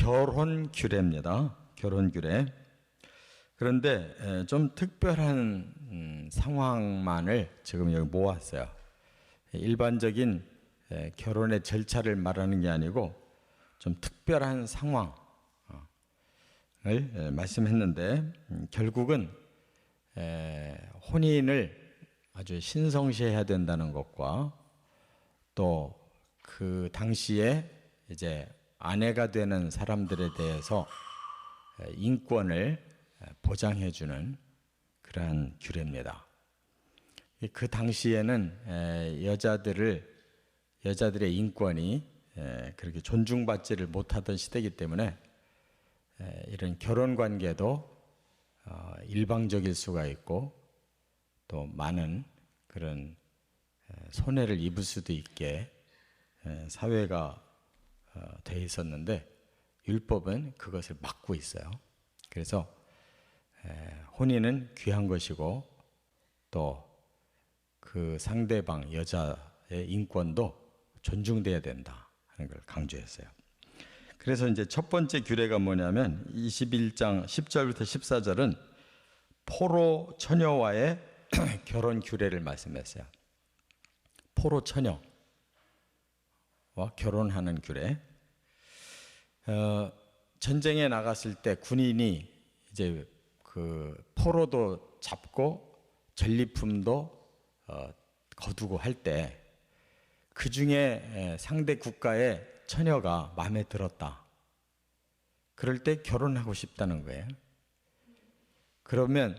결혼 규례입니다. 결혼 규례. 그런데 좀 특별한 상황만을 지금 여기 모았어요. 일반적인 결혼의 절차를 말하는 게 아니고 좀 특별한 상황을 말씀했는데, 결국은 혼인을 아주 신성시해야 된다는 것과 또 그 당시에 이제 아내가 되는 사람들에 대해서 인권을 보장해주는 그러한 규례입니다. 그 당시에는 여자들의 인권이 그렇게 존중받지를 못하던 시대이기 때문에 이런 결혼 관계도 일방적일 수가 있고 또 많은 그런 손해를 입을 수도 있게 사회가 돼 있었는데, 율법은 그것을 막고 있어요. 그래서 혼인은 귀한 것이고 또 그 상대방 여자의 인권도 존중돼야 된다 하는 걸 강조했어요. 그래서 이제 첫 번째 규례가 뭐냐면 21장 10절부터 14절은 포로 처녀와의 결혼 규례를 말씀했어요. 포로 처녀와 결혼하는 규례. 전쟁에 나갔을 때 군인이 이제 그 포로도 잡고 전리품도 거두고 할 때 그 중에 상대 국가의 처녀가 마음에 들었다. 그럴 때 결혼하고 싶다는 거예요. 그러면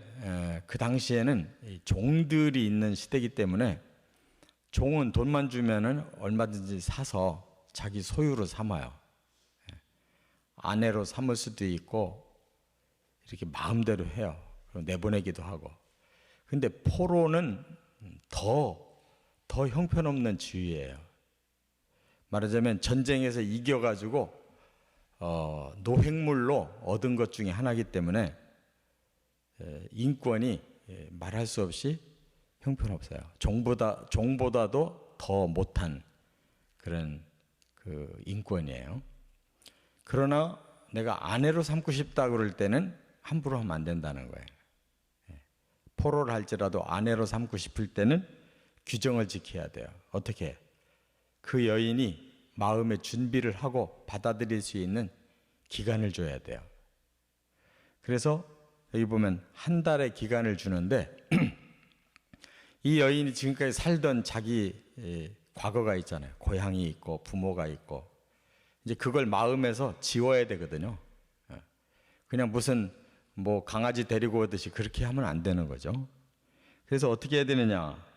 그 당시에는 종들이 있는 시대이기 때문에 종은 돈만 주면은 얼마든지 사서 자기 소유로 삼아요. 아내로 삼을 수도 있고 이렇게 마음대로 해요. 그리고 내보내기도 하고. 근데 포로는 더 형편없는 지위예요. 말하자면 전쟁에서 이겨가지고 노획물로 얻은 것 중에 하나이기 때문에 인권이 말할 수 없이 형편없어요. 종보다도 더 못한 그런 그 인권이에요. 그러나 내가 아내로 삼고 싶다 그럴 때는 함부로 하면 안 된다는 거예요. 포로를 할지라도 아내로 삼고 싶을 때는 규정을 지켜야 돼요. 어떻게? 그 여인이 마음의 준비를 하고 받아들일 수 있는 기간을 줘야 돼요. 그래서 여기 보면 한 달의 기간을 주는데 이 여인이 지금까지 살던 자기 과거가 있잖아요. 고향이 있고 부모가 있고 이제 그걸 마음에서 지워야 되거든요. 그냥 무슨 뭐 강아지 데리고 오듯이 그렇게 하면 안 되는 거죠. 그래서 어떻게 해야 되느냐?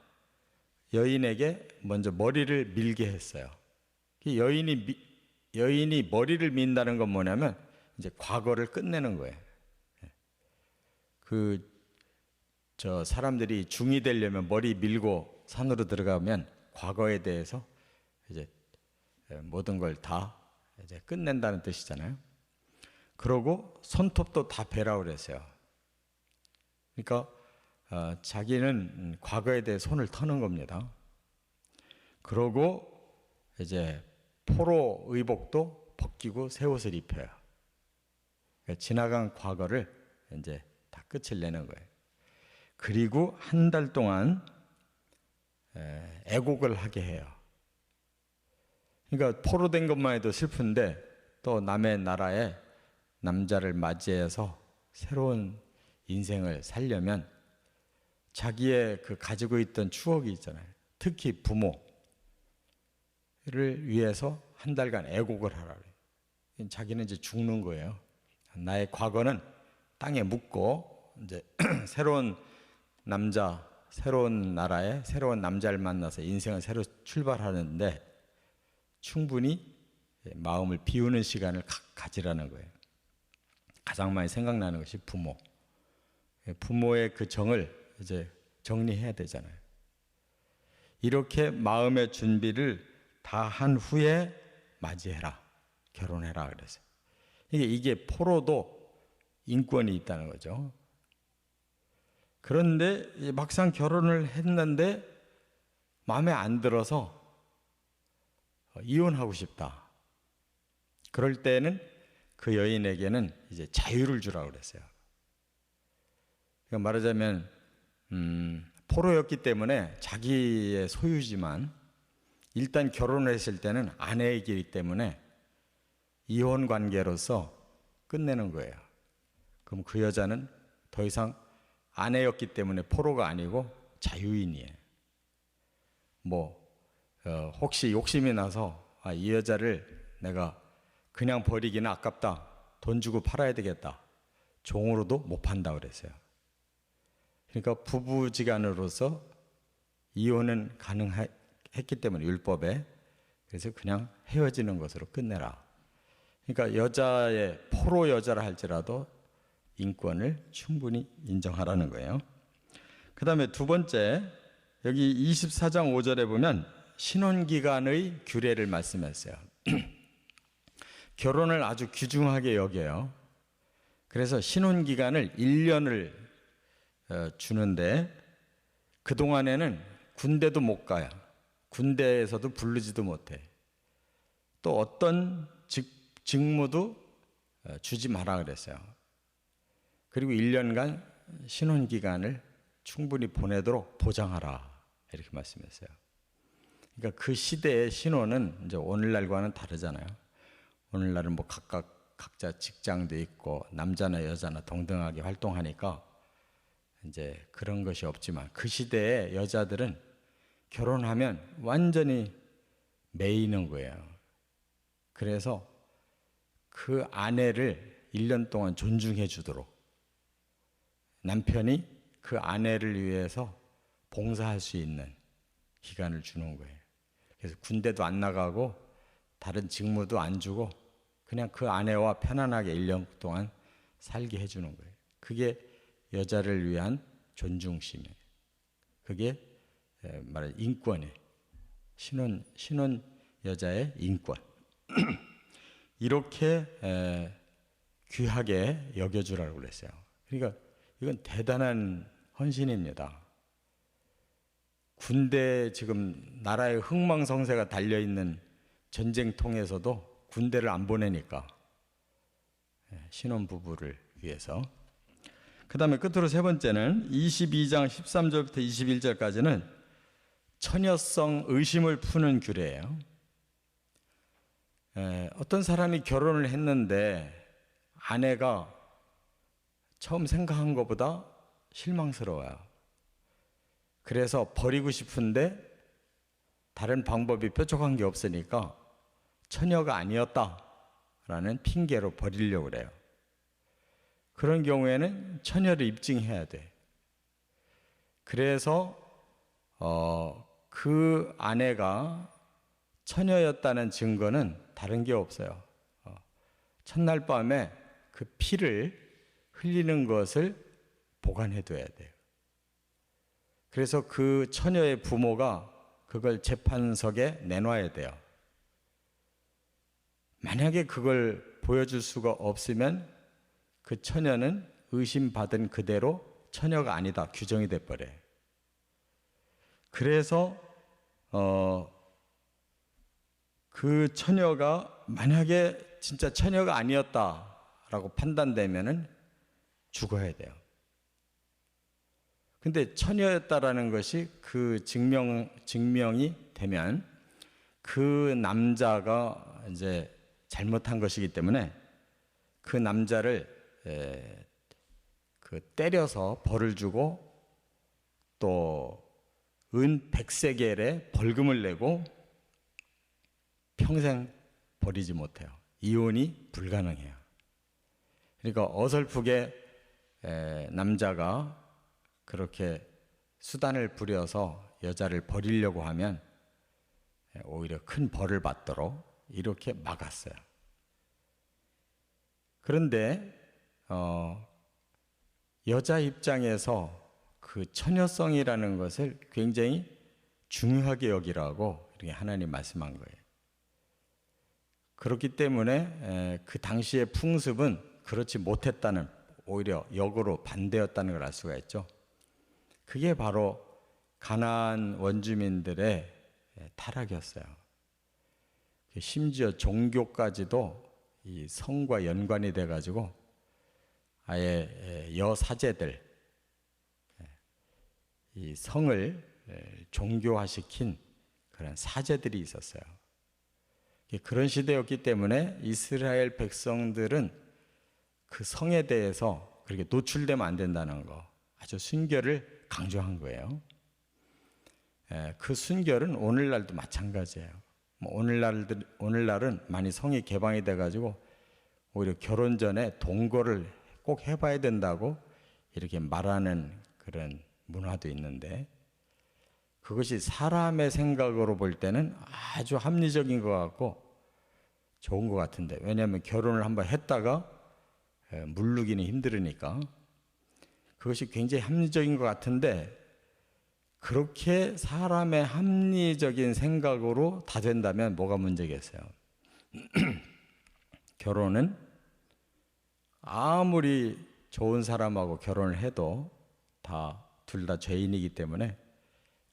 여인에게 먼저 머리를 밀게 했어요. 여인이 머리를 민다는 건 뭐냐면 이제 과거를 끝내는 거예요. 사람들이 중이 되려면 머리 밀고 산으로 들어가면 과거에 대해서 이제 모든 걸 다 이제 끝낸다는 뜻이잖아요. 그러고 손톱도 다 베라고 그랬어요. 그러니까 자기는 과거에 대해 손을 터는 겁니다. 그러고 이제 포로 의복도 벗기고 새 옷을 입혀요. 그러니까 지나간 과거를 이제 다 끝을 내는 거예요. 그리고 한 달 동안 애곡을 하게 해요. 그러니까 포로된 것만 해도 슬픈데 또 남의 나라에 남자를 맞이해서 새로운 인생을 살려면 자기의 그 가지고 있던 추억이 있잖아요. 특히 부모를 위해서 한 달간 애곡을 하라 그래요. 자기는 이제 죽는 거예요. 나의 과거는 땅에 묻고 이제 새로운 남자, 새로운 나라에 새로운 남자를 만나서 인생을 새로 출발하는데 충분히 마음을 비우는 시간을 가지라는 거예요. 가장 많이 생각나는 것이 부모. 부모의 그 정을 이제 정리해야 되잖아요. 이렇게 마음의 준비를 다 한 후에 맞이해라. 결혼해라 그랬어요. 이게 포로도 인권이 있다는 거죠. 그런데 막상 결혼을 했는데 마음에 안 들어서 이혼하고 싶다. 그럴 때는 그 여인에게는 이제 자유를 주라고 그랬어요. 그러니까 말하자면 포로였기 때문에 자기의 소유지만 일단 결혼을 했을 때는 아내이기 때문에 이혼 관계로서 끝내는 거예요. 그럼 그 여자는 더 이상 아내였기 때문에 포로가 아니고 자유인이에요. 혹시 욕심이 나서 이 여자를 내가 그냥 버리기는 아깝다, 돈 주고 팔아야 되겠다, 종으로도 못 판다 그랬어요. 그러니까 부부지간으로서 이혼은 가능했기 때문에 율법에, 그래서 그냥 헤어지는 것으로 끝내라. 그러니까 포로 여자라 할지라도 인권을 충분히 인정하라는 거예요. 그 다음에 두 번째, 여기 24장 5절에 보면 신혼기간의 규례를 말씀했어요. 결혼을 아주 귀중하게 여겨요. 그래서 신혼기간을 1년을 주는데 그동안에는 군대도 못 가요. 군대에서도 부르지도 못해. 또 어떤 직무도 주지 마라 그랬어요. 그리고 1년간 신혼기간을 충분히 보내도록 보장하라 이렇게 말씀했어요. 그러니까 그 시대의 신혼은 이제 오늘날과는 다르잖아요. 오늘날은 각자 직장도 있고 남자나 여자나 동등하게 활동하니까 이제 그런 것이 없지만, 그 시대의 여자들은 결혼하면 완전히 매이는 거예요. 그래서 그 아내를 1년 동안 존중해 주도록 남편이 그 아내를 위해서 봉사할 수 있는 기간을 주는 거예요. 그래서 군대도 안 나가고 다른 직무도 안 주고 그냥 그 아내와 편안하게 1년 동안 살게 해주는 거예요. 그게 여자를 위한 존중심이에요. 그게 말하는 인권이에요. 신혼 여자의 인권. 이렇게 귀하게 여겨주라고 그랬어요. 그러니까 이건 대단한 헌신입니다. 군대, 지금 나라의 흥망성쇠가 달려있는 전쟁통에서도 군대를 안 보내니까 신혼부부를 위해서. 그 다음에 끝으로 세 번째는 22장 13절부터 21절까지는 처녀성 의심을 푸는 규례예요. 어떤 사람이 결혼을 했는데 아내가 처음 생각한 것보다 실망스러워요. 그래서 버리고 싶은데 다른 방법이 뾰족한 게 없으니까 처녀가 아니었다라는 핑계로 버리려고 그래요. 그런 경우에는 처녀를 입증해야 돼. 그래서 그 아내가 처녀였다는 증거는 다른 게 없어요. 첫날 밤에 그 피를 흘리는 것을 보관해둬야 돼요. 그래서 그 처녀의 부모가 그걸 재판석에 내놔야 돼요. 만약에 그걸 보여줄 수가 없으면 그 처녀는 의심받은 그대로 처녀가 아니다 규정이 돼버려요. 그래서 그 처녀가 만약에 진짜 처녀가 아니었다라고 판단되면은 죽어야 돼요. 근데 처녀였다라는 것이 그 증명이 되면 그 남자가 이제 잘못한 것이기 때문에 그 남자를 때려서 벌을 주고 또 은 100세겔의 벌금을 내고 평생 버리지 못해요. 이혼이 불가능해요. 그러니까 어설프게 남자가 그렇게 수단을 부려서 여자를 버리려고 하면 오히려 큰 벌을 받도록 이렇게 막았어요. 그런데 여자 입장에서 그 처녀성이라는 것을 굉장히 중요하게 여기라고 이렇게 하나님 말씀한 거예요. 그렇기 때문에 그 당시의 풍습은 그렇지 못했다는, 오히려 역으로 반대였다는 걸 알 수가 있죠. 그게 바로 가나안 원주민들의 타락이었어요. 심지어 종교까지도 이 성과 연관이 돼 가지고 아예 여사제들, 이 성을 종교화시킨 그런 사제들이 있었어요. 그런 시대였기 때문에 이스라엘 백성들은 그 성에 대해서 그렇게 노출되면 안 된다는 거, 아주 순결을 강조한 거예요. 그 순결은 오늘날도 마찬가지예요. 오늘날은 많이 성이 개방이 돼가지고 오히려 결혼 전에 동거를 꼭 해봐야 된다고 이렇게 말하는 그런 문화도 있는데, 그것이 사람의 생각으로 볼 때는 아주 합리적인 것 같고 좋은 것 같은데, 왜냐하면 결혼을 한번 했다가 물르기는 힘들으니까 그것이 굉장히 합리적인 것 같은데, 그렇게 사람의 합리적인 생각으로 다 된다면 뭐가 문제겠어요? 결혼은 아무리 좋은 사람하고 결혼을 해도 둘 다 죄인이기 때문에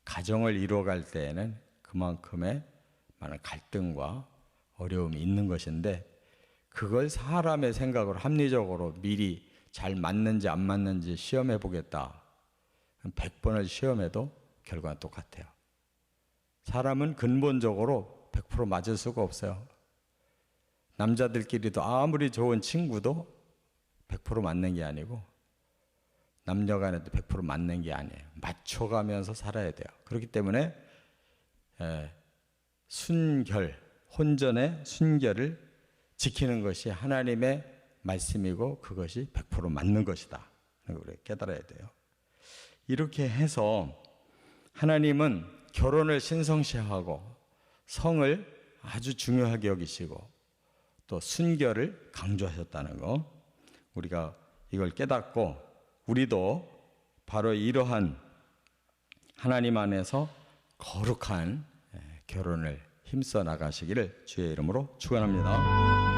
가정을 이루어갈 때에는 그만큼의 많은 갈등과 어려움이 있는 것인데, 그걸 사람의 생각으로 합리적으로 미리 잘 맞는지 안 맞는지 시험해 보겠다, 100번을 시험해도 결과는 똑같아요. 사람은 근본적으로 100% 맞을 수가 없어요. 남자들끼리도 아무리 좋은 친구도 100% 맞는 게 아니고, 남녀간에도 100% 맞는 게 아니에요. 맞춰가면서 살아야 돼요. 그렇기 때문에 순결, 혼전의 순결을 지키는 것이 하나님의 말씀이고 그것이 100% 맞는 것이다, 우리가 깨달아야 돼요. 이렇게 해서 하나님은 결혼을 신성시하고 성을 아주 중요하게 여기시고 또 순결을 강조하셨다는 거, 우리가 이걸 깨닫고 우리도 바로 이러한 하나님 안에서 거룩한 결혼을 힘써 나가시기를 주의 이름으로 축원합니다.